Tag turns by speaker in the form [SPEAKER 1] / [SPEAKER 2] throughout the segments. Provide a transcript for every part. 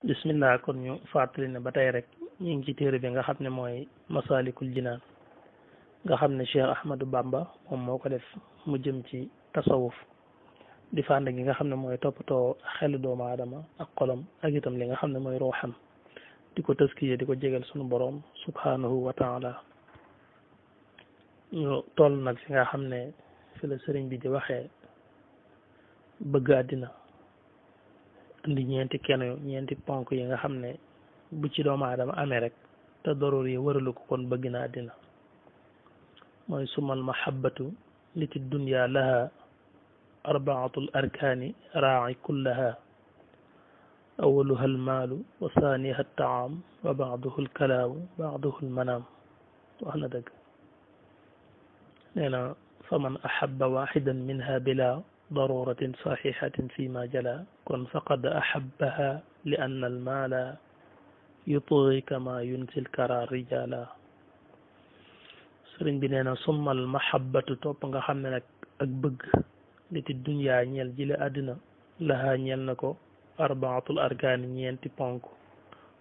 [SPEAKER 1] bismillah kon ñu fàttali ne ba tey rek ñu ngi ci téere bi nga xam ne mooy masalikul jinaan nga xam ne Cheikh Ahmadou Bamba moom moo ko def mu jëm ci tasawuf di fànn gi nga xam ne mooy toppatoo xelu doomu aadama ak xolam ak itam li nga xam ne mooy ruuxam di ko taskiye di ko jégal sunu boroom subhanahu wa taala ñu toll nag fi nga xam ne fi la sëriñ bi di waxee bëgg àddina indi ñeenti ponk yi nga xam ne bu ci doomu aadama amee rek te doroor yi wëralu ko kon bëgg na àddina mooy sumal mahabbatu liti dunya laha arbaatul arkaani raaci kullaha awaluha almaalu wa saaniha altaam wa baaduhu alkalaamu baaduhu almanaam wax na dëgg nee na fa man ahabba waxidan minha bila daruratin saxihatin fi ma jala kon faqad ahabbaha li anna almaala yutgi kama yunsi lkara rijala sëriñ bi nee na summal mahabbatu topp nga xam ne nag ak bëgg liti dunya ñeel jile àddina lahaa ñeel na ko arbaatul arkaani ñeenti ponk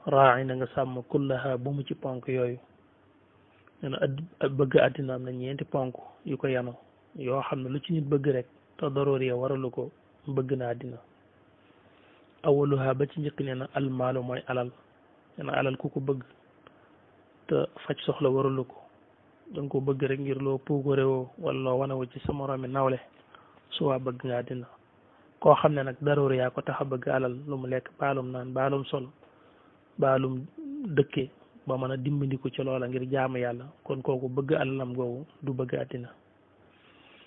[SPEAKER 1] raaci na nga sàmm kullaha bu mu ci ponk yooyu nee na bëgg àddina am na ñeenti ponk yu ko yano yoo xam ne lu ci nit bëgg rek te daroor ya waralu ko bëgg na àddina awaluha ba ci njëkk nee na almaalu mooy alal nee na alal ku ko bëgg te faj soxla waralu ko danga ko bëgg rek ngir loo puuko réewoo wala loo wanewu ci sa moroomi nawle suwaa bëgg nga àddina koo xam ne nag daroor yaa ko tax a bëgg alal lu mu lekk baalum naan baalum sol baalum dëkke ba mën a dimbandiku ci loola ngir jaamu yàlla kon kooku bëgg alalam googu du bëgg àddina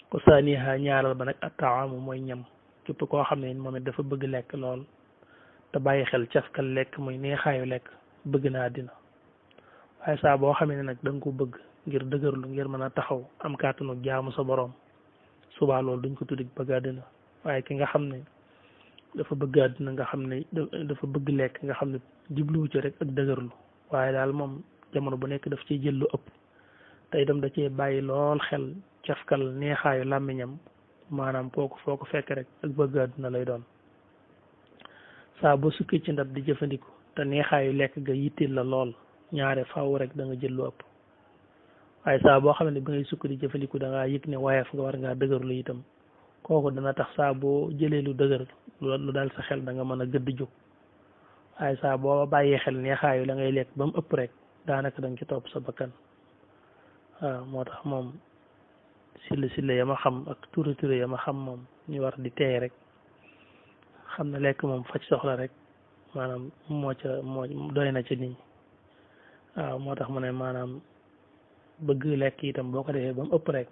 [SPEAKER 1] ko saaniha ñaaral ba nag attaamu mooy ñam képp koo xam ne moom it dafa bëgg lekk lool te bàyyi xel cafkal lekk muy neexaayu lekk bëgg na àddina waaye saa boo xamee ne nag da nga ko bëgg ngir dëgërlu ngir mën a taxaw am kàttanu jaamu sa boroom subaa loolu duñ ko tuddi bëgg àddina waaye ki nga xam ne dafa bëgg àddina nga xam ne dafa bëgg lekk nga xam ne jubluwu ci rek ak dëgërlu waaye daal moom jamono bu nekk daf ciy jël lu ëpp te itam da cee bàyyi lool xel cafkal neexaayu làmmiñam maanaam kooku foo ko fekk rek ak bëgg àddina lay doon saa boo sukkee ci ndab di jëfandiku te neexaayu lekk ga yitteel la lool ñaare faaw rek da nga jël lu ëpp waaye saa boo xam ne bi ngay sukk di jëfandiku da ngaa yëg ne wayaf nga war ngaa dëgërlu itam kooku dana tax saa boo jëlee lu dëgër lu daal sa xel da nga mën a gëdd jóg waaye saa boo bàyyee xel neexaayu la ngay lekk ba mu ëpp rek daanaka da nga ci topp sa bakkan waaw moo tax moom silla ya ma xam ak ture ya ma xam moom ñu war di teey rek xam ne lekk moom faj soxla rek maanaam moo doy na ci nit ñi waaw moo tax mu ne maanaam bëgg lekk itam boo ko defee ba mu ëpp rek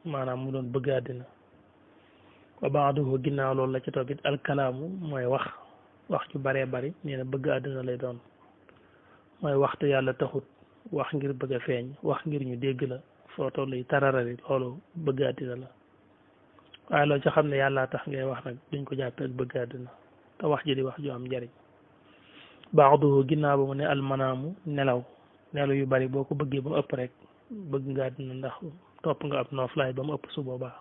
[SPEAKER 1] maanaam mu doon bëgg àddina wa baaduhu ginnaaw loolu la ci toppit alkalaamu mooy wax ju baree bari nee na bëgg àddina lay doon mooy waxtu yàlla taxut wax ngir bëgg a feeñ wax ngir ñu dégg la foo toll yi tararari loolu bëgg àddina la waaye loolu ci xam ne yàlla tax ngay wax nag duñ ko jàppee ak bëgg àddina te wax ji di wax ju am njariñ baaduhu ginnaaw ba mu ne almanaamu nelaw yu bari boo ko bëggee ba mu ëpp rek bëgg nga àddina ndax topp nga ab nooflaay ba mu ëpp su boobaa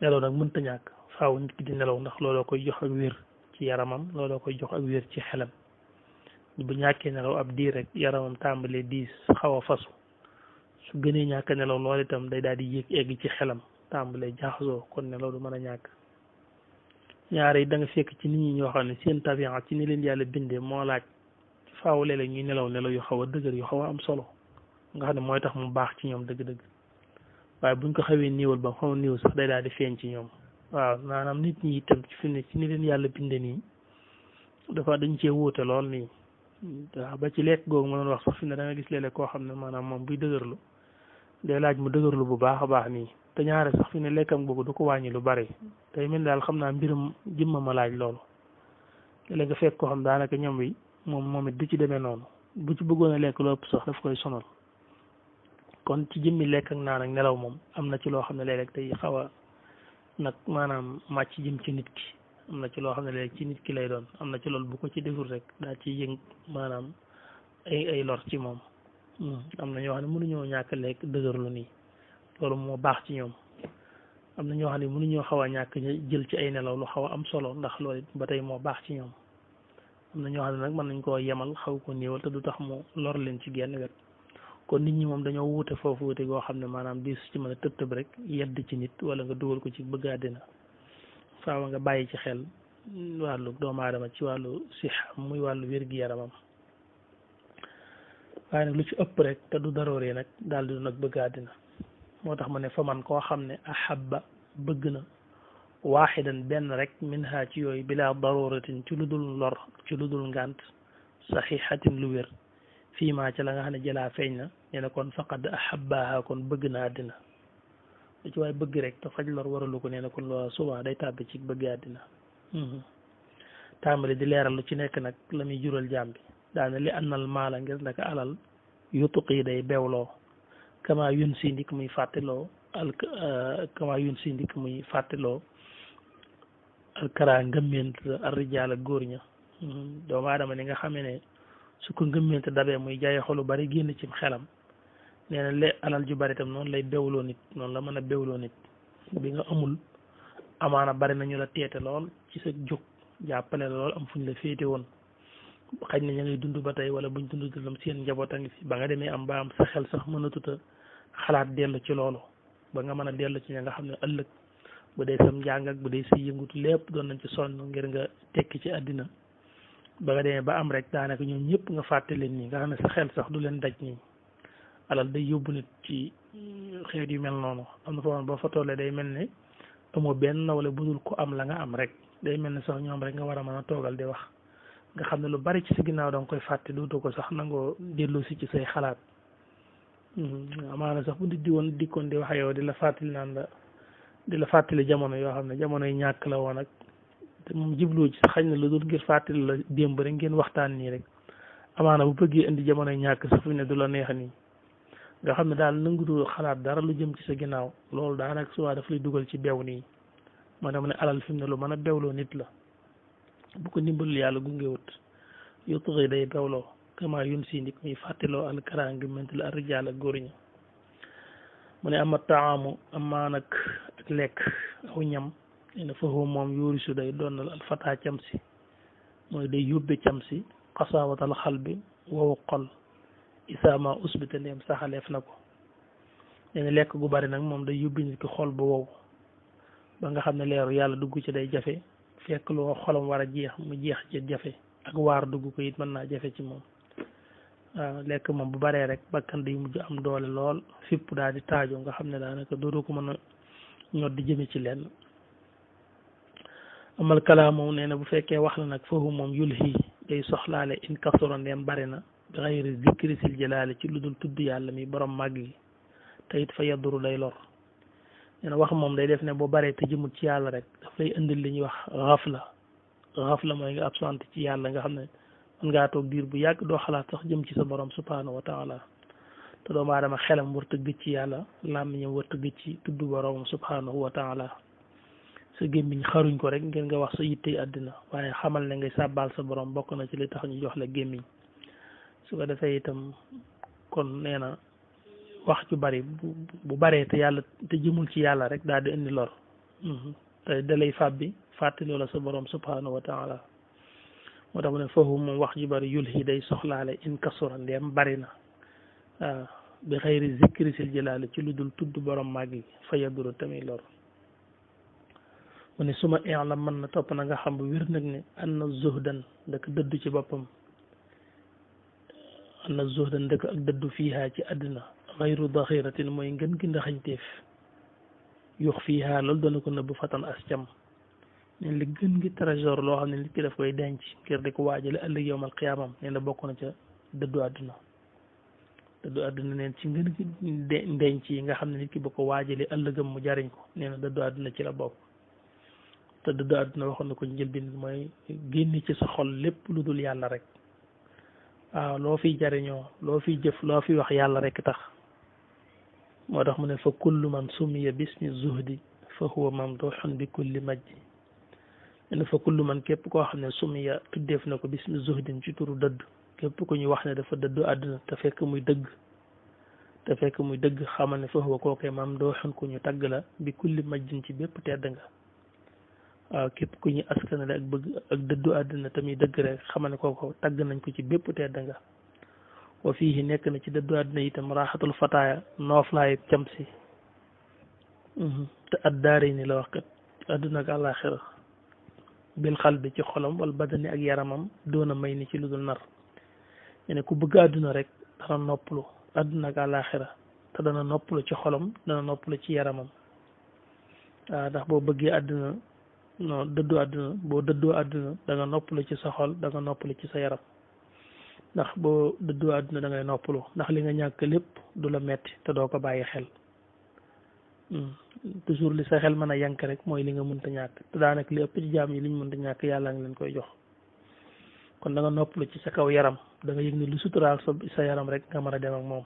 [SPEAKER 1] nelaw nag mënta ñàkk faaw nit ki di nelaw ndax looloo koy jox ak wér ci yaramam looloo koy jox ak wér ci xelam bu ñàkkee nelaw ab diir rek yaramam tàmbalee diis xaw a fasu su gënee ñàkk nelaw loolu itam day daal di yéeg egg ci xelam tàmbalee jaaxasoo kon nelaw du mën a ñàkk ñaare yi da nga fekk ci nit ñi ñoo xam ne seen tabian ci ni leen yàlla bindee moo laaj faaw léeg-léeg ñuy nelaw yu xaw a dëgër yu xaw a am solo nga xam ne mooy tax mu baax ci ñoom dëgg-dëgg waaye buñ ko xawee néewal ba xaw a néew sax day daal di feeñ ci ñoom waaw maanaam nit ñi itam fi ne ci ni leen yàlla bindee nii dañ cee wuute lool nii waaw ba ci lekk googu ma doon wax sax fi ne da nga gis léeg-léeg koo xam ne maanaam moom buy dëgërlu day laaj mu dëgërlu bu baax a baax nii te ñaare sax fi ne lekkam googu du ko wàññi lu bari tey mel daal xam naa mbirum jëmma ma laaj loolu léeg nga fekk koo xam daanaka ñam wi moom it du ci demee noonu bu ci bëggoon a lekk lu ëpp sax daf koy sonal kon ci jëmmi lekk ak naan ak nelaw moom am na ci loo xam ne léeg-léeg tey xaw a nag maanaam màcc jëm ci nit ki am na ci loo xam ne léeg ci nit ki lay doon am na ci loolu bu ko ci deful rek daa ci yëng maanaam ay lor ci moom am na ñoo xam ne mënuñoo ñàkk lekk dëgërlu nii loolu moo baax ci ñoom am na ñoo xam ne mënuñoo xaw a ñàkk jël ci ay nelaw lu xaw a am solo ndax loolu ba tey moo baax ci ñoom am na ñoo xam ne nag mën nañ koo yemal xaw ko néewal te du tax mu lor leen ci genn wet kon nit ñi moom dañoo wuute foofu wuute goo xam ne maanaam di su ci mën a tëb tëb rek yedd ci nit wala nga dugal ko ci bëgg àddina faawa nga bàyyi ci xel wàllu doomu aadama ci wàllu sixa muy wàllu wér-gi-yaramam waaye nag lu ci ëpp rek te du darooree nag daal di nag bëgg àddina moo tax mu ne fa man koo xam ne ahabba bëgg na waaxidan benn rek min ha ci yooyu bila daruratin ci lu dul lor ci lu dul ngànt saxiixatin lu wér fii maa ca la nga xam ne jëlaa feeñ na nee na kon faqad ahabbaha kon bëgg na àddina lu ci waaye bëgg rek te faj lor waralu ko nee na kon loola souvent day tàbbi ci bëgg àddina tàmbali di leeral lu ci nekk nag la muy jural jaam bi daane li annal maala ngir naka alal yutuqi day bewloo kama yun si ndik muy fàttiloo kama yun si ndik muy fàttiloo alkara ngëmment arrijaal ak góor ña doomu aadama ni nga xamee ne su ko ngëmment dabee muy jaay xolu bari génn ci xelam nee na le alal ju bari tam noonu lay bewloo nit noonu la mën a bewloo nit bi nga amul amaana bari nañu la teete lool ci sa jóg jàppale la lool am fuñ la féete woon xaj na ña ngay dund ba tey wala buñ dund dundam seen njaboot a ngi fi ba nga demee am ba am sa xel sax mën a tuta xalaat dellu ci loolu ba nga mën a dellu ci ña nga xam ne ëllëg bu dee sam njàng ak bu dee si yëngutu lépp doon nañ ci sonn ngir nga tekki ci àddina ba nga demee ba am rek daanaka ñoom ñëpp nga fàtte leen nii nga xam ne sa xel sax du leen daj nii alal day yóbbu nit ci xeet yu mel noonu am na foofu boo fa tollee day mel ne amoo benn wala budul ko am la nga am rek day mel ne sax ñoom rek nga war a mën a toogal di wax nga xam ne lu bari ci si ginnaaw da nga koy fàtte dootu ko sax nangoo dellu si ci say xalaat amaana sax bu nit di woon dikkoon di wax yow di la fàttali naan la di la fàttali jamono yoo xam ne jamono yi ñàkk la woon ak te moom jiblu ci xañ na lu dul ngir fàttali la démb rek ngeen waxtaan nii rek amaana bu bëggee indi jamono yi ñàkk sax fu ne du la neex nii nga xam ne daal nangudu xalaat dara lu jëm ci sa ginnaaw loolu daanaka suba daf lay dugal ci bew nii moo tax mu ne alal fi mu ne lu mën a bewloo nit la bu ko ndimbalul yàlla gungewut yutri day bewloo kama yun si ndik muy fàttiloo alkara ngi ment la arrijaal ak góor ñi mu ne ama taamu amaa nag ak lekk aw ñam ne foofu moom yóorisu day doonal alfata cam si mooy day yóbbe cam si xasaawatal xal bi wowu xol isaama usbita ndeem saxaleef na ko ne lekk gu bari nag moom day yóbbi nit ki xol bu wow ba nga xam ne leeru yàlla dugg ci day jafe fekk loo xolam war a jeex mu jeex ci jafe ak waar dugg ko it mën naa jafe ci moom waaw lekk moom bu baree rek bakkan day mujj am doole lool fipp daal di taajoo nga xam ne daanaka dootoo ko mën a ñor di jëme ci lenn amal kalaa moom nee na bu fekkee wax la nag foofu moom yulhi day soxlaale in kasoro ndeem bari na bi xayri zikri sil jalaale ci lu dul tudd yàlla mi borom màgg gi te it fa yadduru day lor nee na wax moom day def ne boo baree te jëmut ci yàlla rek daf lay indil li ñuy wax xafla mooy nga absent ci yàlla nga xam ne mën ngaa toog diir bu yàgg doo xalaat sax jëm ci sa borom subhanahu wa taala te doomu aadama xelam war tëgg ci yàlla làmmiñam war tëgg ci tudd borom subhanahu wa taala sa gémmiñ xaruñ ko rek ngeen nga wax sa yittey àddina waaye xamal ne ngay sàbbaal sa borom bokk na ci li tax ñu jox la gémmiñ su ko defee itam kon nee na wax ju bari bu baree te yàlla te jëmul ci yàlla rek daal di indi lor te dalay fàbbi fàttali la sa borom subhanahu wa taala moo tax mu ne foofu moom wax ju bari yulhi day soxlaale in kasura ndeem bari na waaw bi xayri zikri sil jalaale ci lu dul tudd borom màgg gi fa yaduru tamit lor mu ne suma la mën na topp na nga xam bu wér nag ne an na zuhdan dëkk dëddu ci boppam an na zuhdan dëkk ak dëddu fiihaa ci àddina xayru daxiratin mooy ngën gi ndaxañteef yux fiihaa loolu dana ko nëbb fatan as cam ne li gën gi trésor loo xam ne nit ki daf koy denc ngir di ko waajale ëllëg yowmal qiyaamam nee na bokk na ca dëddu àdduna neen ci ngën gi ndenc yi nga xam ne nit ki ba ko waajale ëllëgam mu jariñ ko nee na dëddu àdduna ci la bokk te dëddu àdduna waxoon na ko njëlbin mooy génne ci sa xol lépp lu dul yàlla rek waaw loo fiy jariñoo loo fiy jëf loo fiy wax yàlla rek tax moo tax mu ne fa kullu man sumiya bismi zuhdi fa huwa mamduhun bi kulli majdi ne fa kullu man képp koo xam ne sumiya tuddeef na ko bismi zuhdin ci turu dëdd képp ku ñu wax ne dafa dëddu àdduna te fekk muy dëgg xamal ne fa huwa kookee mamduhun ku ñu tagg la bi kulli majdin ci bépp tedd nga waaw képp ku ñu askanale ak bëgg ak dëddu àdduna tamit dëgg rek xamal ne kooku tagg nañ ko ci bépp tedd nga wa fii nekk na ci dëddu àdduna itam raaxatul fataaya nooflaay cam si te addaari ni la wax kat àdduna ak àllaaxira bil xal bi ci xolam wala badani ak yaramam doona may ni ci lu dul nar ne ku bëgg àdduna rek dana noppalu àdduna ak àllaaxira te dana noppalu ci xolam dana noppalu ci yaramam waaw ndax boo bëggee àdduna non dëddu àdduna boo dëddoo àdduna da nga noppalu ci sa xol da nga noppalu ci sa yaram ndax boo dëddoo àdduna da ngay noppalu ndax li nga ñàkk lépp du la metti te doo ko bàyyi xel toujours li sa xel mën a yank rek mooy li nga mënta ñàkk te daanaka li ëpp ci jaam yi liñ mënta ñàkk yàlla ngi leen koy jox kon da nga noppalu ci sa kaw yaram da nga yëg ne lu suturaal sa yaram rek nga mën a dem ak moom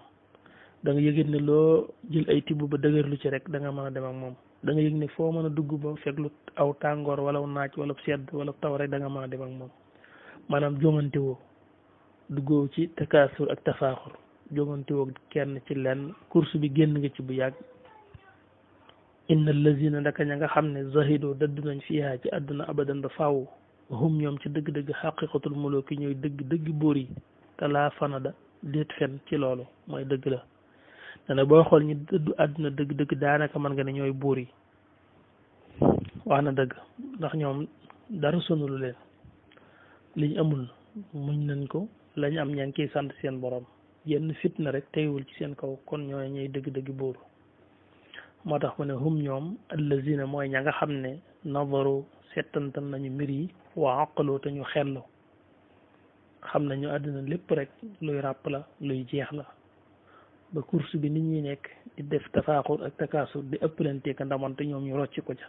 [SPEAKER 1] da nga yëg ne loo jël ay tibb ba dëgërlu ci rek da nga mën a dem ak moom da nga yëg ne foo mën a dugg ba fekk lu aw tàngoor wala naaj wala sedd wala taw rek da nga mën a dem ak moom maanaam jongante woo duggoo ci takaasur ak tafaaxur jongante woo kenn ci lenn course bi génn nga ci bu yàgg inna allazina ndaka ña nga xam ne zahido dëdd nañ fiihaa ci àdduna abadan ba faaw hum ñoom ci dëgg-dëgg xaqiqatul muluki ñooy dëgg buur yi te laa fanada déet fen ci loolu mooy dëgg la dana booy xool ñi dëddu àdduna dëgg-dëgg daanaka mën nga ne ñooy buur yi wax na dëgg ndax ñoom dara sonulu leen liñ amul muñ nañ ko lañ am ña ngi ciy sant seen borom yenn fitna rek teywul ci seen kaw kon ñooy ñuy dëgg-dëgg buur moo tax mu ne hum ñoom allazina mooy ña nga xam ne nadaru settantal nañu mbir yi waa aqaloo te ñu xellu xam nañu àddina lépp rek luy ràpp la luy jeex la ba course bi nit ñi nekk di def tafaaxur ak takaasur di ëppalante ka ndamante ñoom ñu rocc ko ca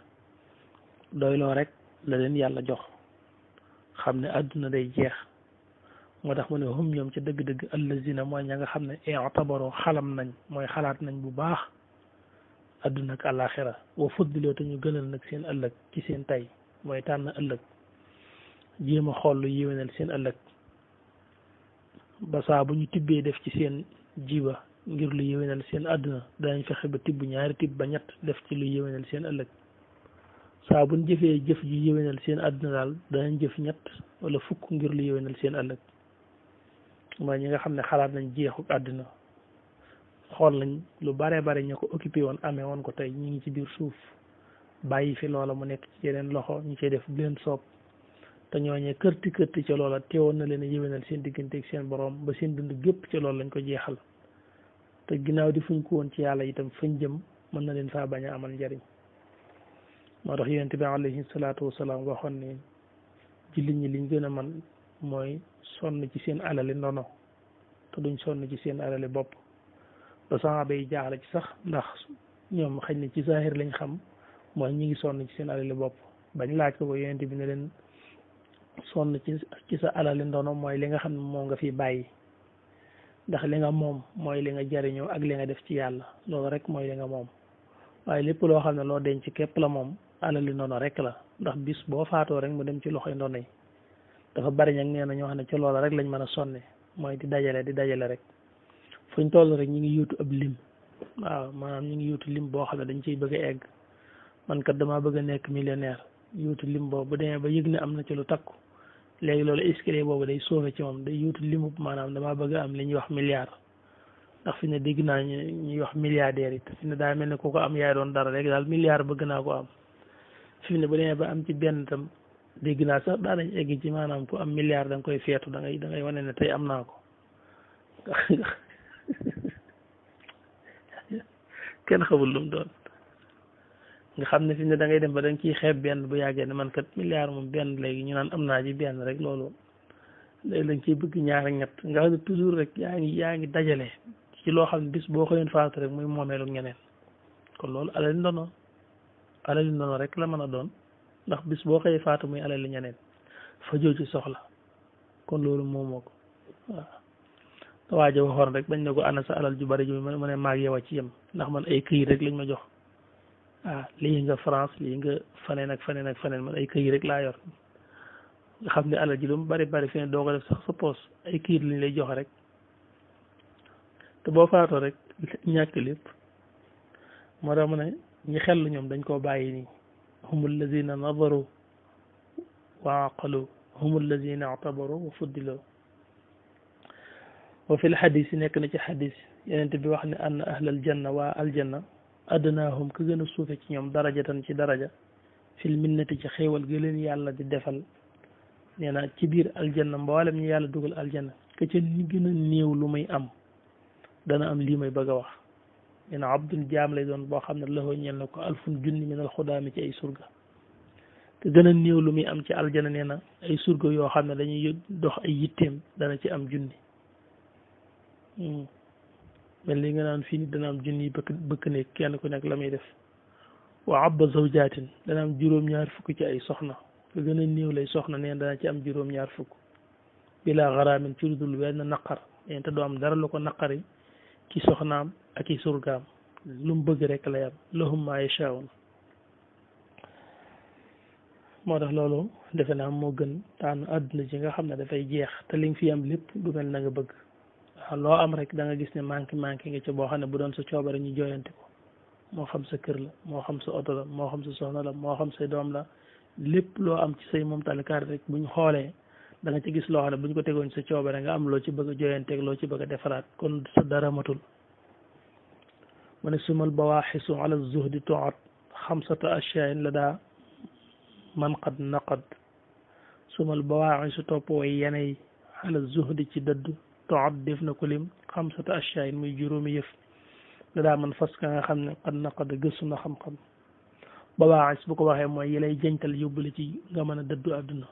[SPEAKER 1] doyloo rek la leen yàlla jox xam ne àdduna day jeex moo tax mu ne hum ñoom ca dëgg-dëgg allazina mooy ña nga xam ne i'tabaroo xalam nañ mooy xalaat nañ bu baax àdduna ak àllaaxira wa fuddiloo te ñu gënal nag seen ëllëg ci seen tay mooy tànn ëllëg jéem a xool lu yéwénal seen ëllëg ba saa bu ñu tibbee def ci seen jiba ngir lu yéwénal seen àdduna danañ fexe ba tibb ñaari tibb ba ñett def ci lu yéwénal seen ëllëg saa buñ jëfee jëf ji yéwénal seen àdduna daal danañ jëf ñett wala fukk ngir lu yéwénal seen ëllëg mooy ñi nga xam ne xalaat nañ jeexuk àdduna xool nañ lu bare bare ñu ko occupé woon amee woon ko tey ñi ngi ci biir suuf bàyyi fi loola mu nekk ci yeneen loxo ñu cay def bu leen soob te ñooñee kërti ca loola teewoon na leen a yéwénal seen diggante ak seen borom ba seen dund gépp ca loolu lañ ko jeexal te ginnaaw di fuñ ko woon ci yàlla itam fañ jëm mën na leen faa bañ a amal njariñ moo tax yonent bi alayhi salaatu wasalaam waxoon ne jullit ñi liñ gën a man mooy sonn ci seen alali ndono te duñ sonn ci seen alali bopp ba saxaaba yi jaaxle ci sax ndax ñoom xëy na ci zahir lañ xam mooy ñi ngi sonn ci seen alali bopp bañ laaj ko yonent bi ne leen sonn ci sa alali ndono mooy li nga xam ne moom nga fi bàyyi ndax li nga moom mooy li nga jariñoo ak li nga def ci yàlla loolu rek mooy li nga moom waaye lépp loo xam ne loo denc képp la moom alali ndono rek la ndax bis boo faatoo rek mu dem ci loxoy ndono yi dafa bari ñag nee na ñoo xam ne ci loola rek lañ mën a sonne mooy di dajale rek fuñ toll rek ñi ngi yuutu ab lim waaw maanaam ñi ngi yuutu lim boo xam ne dañ ciy bëgg a egg man kat damaa bëgg a nekk millionnaire yuutu lim boobu bu demee ba yëg ne am na ci lu takku léegi loolu escalier boobu day soofe ci moom day yuutu limu maanaam damaa bëgg a am li ñuy wax milliard ndax fi ne dégg naa ñuy wax milliardaire it fi ne daa mel ne ku ko am yaay doon dara léegi daal milliard bëgg naa ko am fi ne bu demee ba am ci benn tam dégg naa sax daa dañ egg ci maanaam ku am milliard da nga koy feetu da ngay wane ne tey am naa ko kenn xamul lu mu doon nga xam ne fi ne da ngay dem ba da nga ciy xeeb benn bu yàggee ne man kat milliard moom benn léegi ñu naan am naa ci benn rek loolu léegi dañ ciy bëgg ñaar ak ñett nga xam ne toujours rek yaa ngi dajale ci loo xam ne bis boo xëyoon faatu rek muy moomeelu ñeneen kon loolu alali ndono rek la mën a doon ndax bis boo xëyee faatu muy alali ñeneen fajoo ci soxla kon loolu moomoo ko waaw waaja waxoon rek bañ ne ko ana sa alal ju bari ju mu ne maag yow a ci yem ndax man ay këyit rek lañ ma jox lii nga France lii nga faneen ak faneen man ay këyit rek laa yor nga xam ne alal ji lu mu bari fi ne doo ko def sax sa poos ay këyit lañ lay joxe rek te boo faatoo rek ñàkk lépp moo tax mu ne ñi xel ñoom dañ koo bàyyi nii humul lazina nadaru wa aqalu hum alladina a'tabaru wa fuddilu wa fi lxadis yi nekk na ci xadis yenente bi wax ne ann ahlal janna waa aljanna adnaahum ka gën a suufe ci ñoom darajatan ci daraja fil minnati ci xéewal gi leen yàlla di defal nee na ci biir aljanna mboolem ñu yàlla dugal aljanna ka ca ni gën a néew lu muy am dana am lii may bëgg a wax nee na abdul jaam lay doon boo xam ne laxoo ñeel na ko alfun junni min al xudaami ci ay surga te gën a néew lu muy am ci aljanna nee na ay surga yoo xam ne dañuy dox ay yitteem dana ci am junni mel li nga naan fii ni dana am junni bëkk nekk kenn ku nekk la muy def wa abba zawjaatin dana am juróom-ñaar fukk ci ay soxna ka gën a néew lay soxna neen dana ci am juróom-ñaar fukk bila xaraamin ci dul wenn naqar neen te doo am dara lu ko naqari ci soxnaam ak i surgaam lu mu bëgg rek lay am lahum ma yashaa'un moo tax loolu defe naa moo gën tànn àdduna ji nga xam ne dafay jeex te li nga fi am lépp du mel na nga bëgg waaw loo am rek da nga gis ne manqué nga ci boo xam ne bu doon sa coobare ñu jooyante ko moo xam sa kër la moo xam sa oto la moo xam sa soxna la moo xam say doom la lépp loo am ci say moom talikaar rek buñ xoolee da nga ci gis loo xam ne buñ ko tegoon sa coobare nga am loo ci bëgg a jooyanteeg loo ci bëgg a defaraat kon sa dara matul mu ne sumal bawaaxisu ala zuhdi toat xamsata ashyain la daa man qad naqad sumal bawaaxisu topp way yeney ala zuhdi ci dëdd toat def na ko lim xamsata ashyain muy juróomi yëf la daa man fas ka nga xam ne qad naqad gëstu na xam-xam bawaaxis bu ko waxee mooy yi lay jëntal yóbbule ci nga mën a dëddu àdduna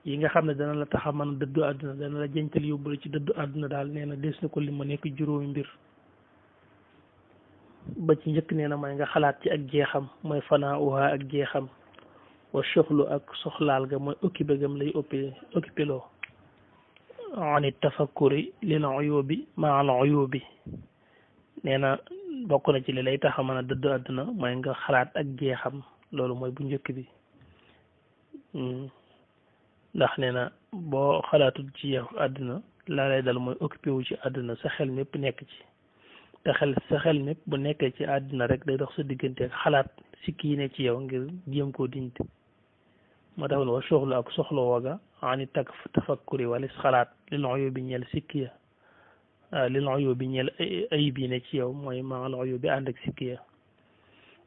[SPEAKER 1] yi nga xam ne dana la tax a mën a dëddu àdduna dana la jëntal yóbbule ci dëddu àdduna daal nee na des na ko lim mu nekk juróomi mbir ba ci njëkk nee na mooy nga xalaat ci ak jeexam mooy fanaa uha ak jeexam wa soxlu ak soxlaal ga mooy occupé gam lay occupé loo ani tafakkuri lil uyubi ma al uyubi nee na bokk na ci li lay tax a mën a dëddu àdduna mooy nga xalaat ak jeexam loolu mooy bu njëkk bi ndax nee na boo xalaatul ci jeexu àdduna laa lay dal mooy occupé wu ci àdduna sa xel mépp nekk ci te sa xel mépp bu nekkee ci àdduna rek day dox sa diggante ak xalaat sikki yi ne ci yow ngir jéem koo dindi moo tax wa soxlu ak soxla wooga ani tafakkuri wala xalaat li noxyo bi ñeel sikki ya li noxyo bi ñeel ayib yi ne ci yow mooy maa noxyo bi ànd ak sikki ya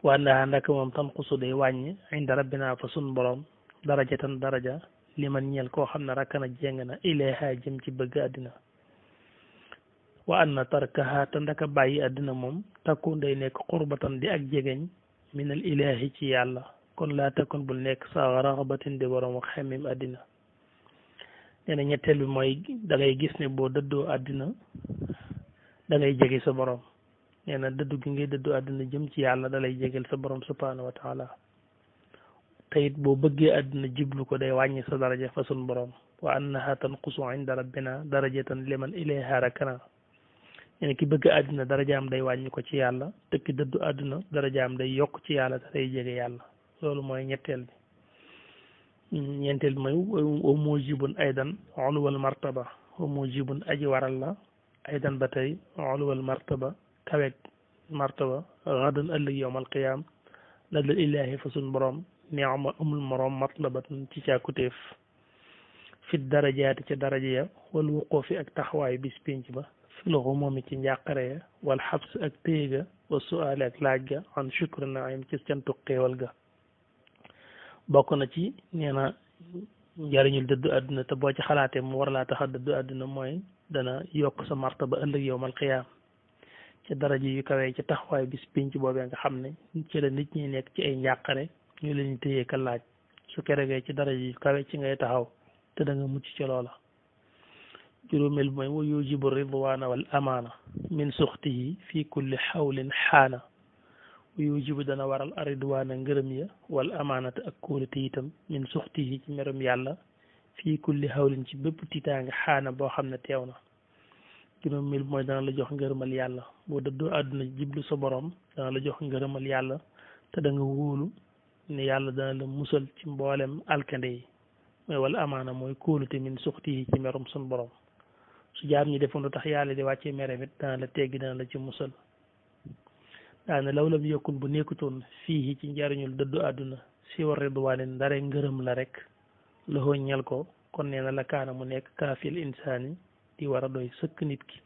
[SPEAKER 1] waa ndaa ndaka moom tan xusu day wàññi inda rabbina fa sun borom darajatan daraja li man ñeel koo xam ne rakkana jéng na ilayha jëm ci bëgg àddina wa anna tarkaha te ndaka bàyyi àddina moom takku day nekk xurbatan di ak jegeñ minal ilahi ci yàlla kon laa takkoon bul nekk sa raxabatin di borom ak xemmim àddina nee na ñetteel bi mooy da ngay gis ne boo dëddoo àddina da ngay jege sa borom nee na dëddu gi ngay dëddoo àddina jëm ci yàlla da lay jegel sa borom subhanahu wa taala te it boo bëggee àddina jiblu ko day wàññi sa daraja fa sun borom wa annaha tanqusu inda rabbina darajatan liman ilayha rakana nee na ki bëgg àddina darajaam day wàññi ko ci yàlla te ki dëddu àddina darajaam day yokk ci yàlla te day jege yàlla loolu mooy ñetteel bi ñeenteel bi mooy wa mujibun aydan uluwal martaba wa mujibun aji waral la aydan ba tey uluwal martaba kaweeg martaba gadan ëllëg yowmal qiyaam la dal ilaahi fa sun borom neexma amul moroom matlabatun ci càkkutéef fit darajaati ca daraja ya wal wuquufi ak taxawaay bis pénc ba fil xumoomi ci njàqare ya wal xabs ak téega wa suaali ak laaj ga an shukri naim ci cantu xéewal ga bokk na ci nee na njariñul dëddu àdduna te boo ci xalaatee mu war laa tax a dëddu àdduna mooy dana yokk sa martaba ëllëg yowmal qiyaam ci daraja yu kawee ci taxawaay bis pénc boobee nga xam ne ci la nit ñi nekk ci ay njàqare ñu leen téyee ka laaj su keregee ci daraja yu kawe ci ngay taxaw te da nga mucc ci loola juróomeel bi mooy wa yujibu ridwaana wal amaana min suxtihi fi kulli xawlin xaana wa yujibu dana waral aridwaana ngërëm ya wal amaanata ak kóolute itam min suxtihi ci merum yàlla fii kulli xawlin ci bépp tiitaange xaana boo xam ne teew na juróomeel bi mooy dana la jox ngërëmal yàlla boo dëddoo àdduna jiblu sa borom dana la jox ngërëmal yàlla te da nga wóolu ne yàlla dana la musal ci mboolem alkande yi mooy wala amaana mooy kóolute min suxtihi ci merum sun borom su jaam ñi defoon lu tax yàlla di wàccee merem it dana la teggi dana la ci musal daane law lam yokkun bu nekkutoon fii ci njariñul dëddu àdduna si war ridwaanin ndare ngërëm la rek loxoo ñel ko kon nee na la kaana mu nekk kaafil insaani di war a doy sëkk nit ki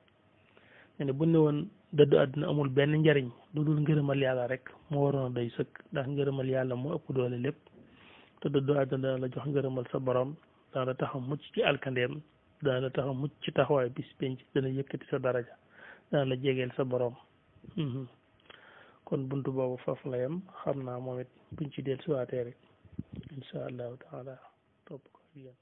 [SPEAKER 1] ne bu ne woon dëddu àdduna amul benn njariñ lu dul ngërëmal yàlla rek moo waroon a doy sëkk ndax ngërëmal yàlla moo ëpp doole lépp te dëddu àdduna dana la jox ngërëmal sa borom dana la tax a mucc ci alkandeem dana la tax a mucc ci taxawaay bis penc dana yëkkati sa daraja dana la jegeel sa borom kon buntu boobu foofu la yem xam naa moom it buñ ci del suwaatee rek incha allahu taala topp ko ak yéen